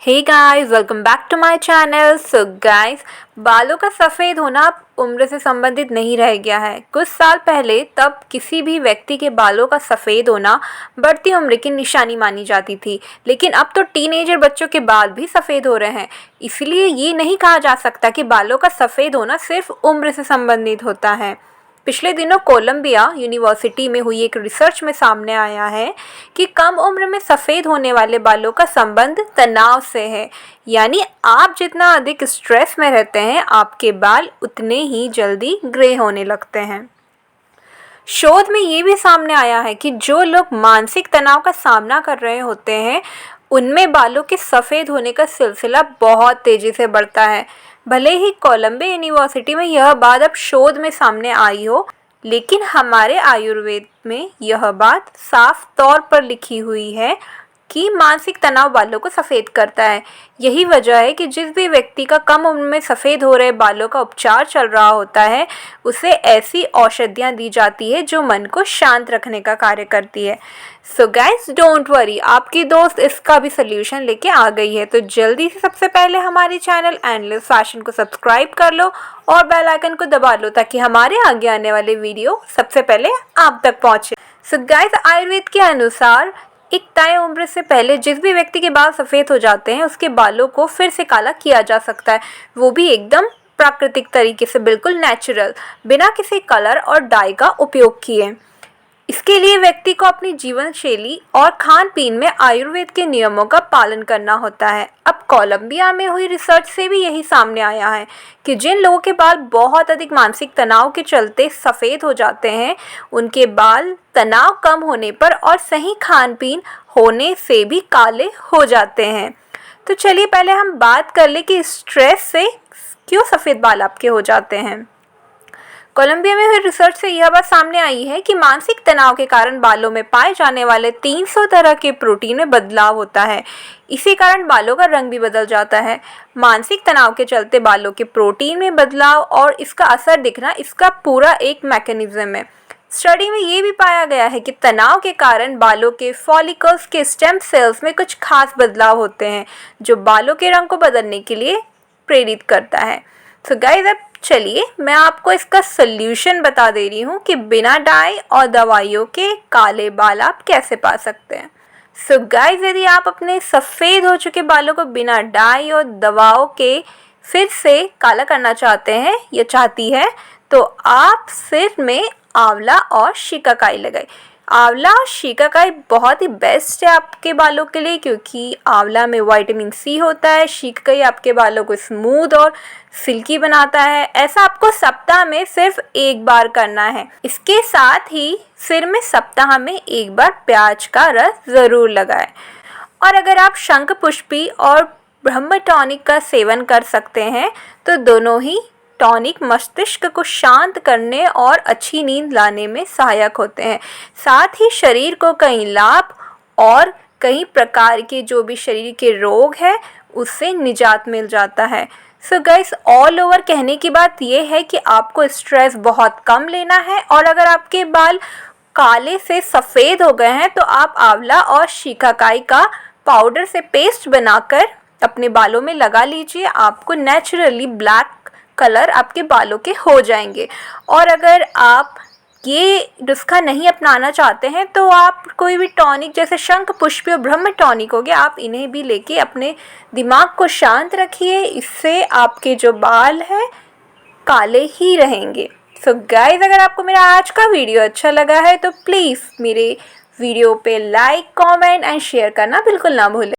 Hey guys, welcome back to my channel. So guys, बालों का सफ़ेद होना अब उम्र से संबंधित नहीं रह गया है। कुछ साल पहले तब किसी भी व्यक्ति के बालों का सफ़ेद होना बढ़ती उम्र की निशानी मानी जाती थी, लेकिन अब तो टीनेजर बच्चों के बाल भी सफ़ेद हो रहे हैं। इसलिए ये नहीं कहा जा सकता कि बालों का सफ़ेद होना सिर्फ उम्र से संबंधित होता है। पिछले दिनों कोलंबिया यूनिवर्सिटी में हुई एक रिसर्च में सामने आया है कि कम उम्र में सफ़ेद होने वाले बालों का संबंध तनाव से है। यानी आप जितना अधिक स्ट्रेस में रहते हैं, आपके बाल उतने ही जल्दी ग्रे होने लगते हैं। शोध में ये भी सामने आया है कि जो लोग मानसिक तनाव का सामना कर रहे होते हैं, उनमें बालों के सफ़ेद होने का सिलसिला बहुत तेज़ी से बढ़ता है। भले ही कोलंबिया यूनिवर्सिटी में यह बात अब शोध में सामने आई हो, लेकिन हमारे आयुर्वेद में यह बात साफ तौर पर लिखी हुई है कि मानसिक तनाव बालों को सफ़ेद करता है। यही वजह है कि जिस भी व्यक्ति का कम उम्र में सफ़ेद हो रहे बालों का उपचार चल रहा होता है, उसे ऐसी औषधियाँ दी जाती है जो मन को शांत रखने का कार्य करती है। सो गाइस, डोंट वरी, आपकी दोस्त इसका भी सल्यूशन लेके आ गई है। तो जल्दी से सबसे पहले हमारे चैनल एंडलेस फैशन को सब्सक्राइब कर लो और बेल आइकन को दबा लो ताकि हमारे आगे आने वाले वीडियो सबसे पहले आप तक पहुँचे। सो गाइस, आयुर्वेद के अनुसार एक तय उम्र से पहले जिस भी व्यक्ति के बाल सफ़ेद हो जाते हैं, उसके बालों को फिर से काला किया जा सकता है, वो भी एकदम प्राकृतिक तरीके से, बिल्कुल नेचुरल, बिना किसी कलर और डाई का उपयोग किए। इसके लिए व्यक्ति को अपनी जीवन शैली और खान पीन में आयुर्वेद के नियमों का पालन करना होता है। अब कोलंबिया में हुई रिसर्च से भी यही सामने आया है कि जिन लोगों के बाल बहुत अधिक मानसिक तनाव के चलते सफ़ेद हो जाते हैं, उनके बाल तनाव कम होने पर और सही खान पीन होने से भी काले हो जाते हैं। तो चलिए पहले हम बात कर ले कि स्ट्रेस से क्यों सफ़ेद बाल आपके हो जाते हैं। कोलंबिया में हुई रिसर्च से यह बात सामने आई है कि मानसिक तनाव के कारण बालों में पाए जाने वाले 300 तरह के प्रोटीन में बदलाव होता है। इसी कारण बालों का रंग भी बदल जाता है। मानसिक तनाव के चलते बालों के प्रोटीन में बदलाव और इसका असर दिखना, इसका पूरा एक मैकेनिज्म है। स्टडी में ये भी पाया गया है कि तनाव के कारण बालों के फॉलिकल्स के स्टेम सेल्स में कुछ खास बदलाव होते हैं, जो बालों के रंग को बदलने के लिए प्रेरित करता है। तो गाइस, अब चलिए मैं आपको इसका सल्यूशन बता दे रही हूँ कि बिना डाई और दवाइयों के काले बाल आप कैसे पा सकते हैं। सो गाइस, यदि आप अपने सफ़ेद हो चुके बालों को बिना डाई और दवाओं के फिर से काला करना चाहते हैं या चाहती है, तो आप सिर में आंवला और शिकाकाई लगाएं। आंवला और शिकाकाई बहुत ही बेस्ट है आपके बालों के लिए, क्योंकि आंवला में विटामिन सी होता है। शिकाकाई आपके बालों को स्मूथ और सिल्की बनाता है। ऐसा आपको सप्ताह में सिर्फ एक बार करना है। इसके साथ ही सिर में सप्ताह में एक बार प्याज का रस ज़रूर लगाएं। और अगर आप शंखपुष्पी और ब्रह्म टॉनिक का सेवन कर सकते हैं, तो दोनों ही टॉनिक मस्तिष्क को शांत करने और अच्छी नींद लाने में सहायक होते हैं। साथ ही शरीर को कई लाभ और कई प्रकार के जो भी शरीर के रोग हैं, उससे निजात मिल जाता है। सो गाइस, ऑल ओवर कहने की बात यह है कि आपको स्ट्रेस बहुत कम लेना है, और अगर आपके बाल काले से सफ़ेद हो गए हैं, तो आप आंवला और शिकाकाई का पाउडर से पेस्ट बनाकर अपने बालों में लगा लीजिए। आपको नेचुरली ब्लैक कलर आपके बालों के हो जाएंगे। और अगर आप ये नुस्खा नहीं अपनाना चाहते हैं, तो आप कोई भी टॉनिक जैसे शंखपुष्पी और ब्रह्म टॉनिक हो गया, आप इन्हें भी लेके अपने दिमाग को शांत रखिए। इससे आपके जो बाल हैं काले ही रहेंगे। सो गाइस, अगर आपको मेरा आज का वीडियो अच्छा लगा है, तो प्लीज़ मेरे वीडियो पे लाइक, कमेंट एंड शेयर करना बिल्कुल ना भूलें।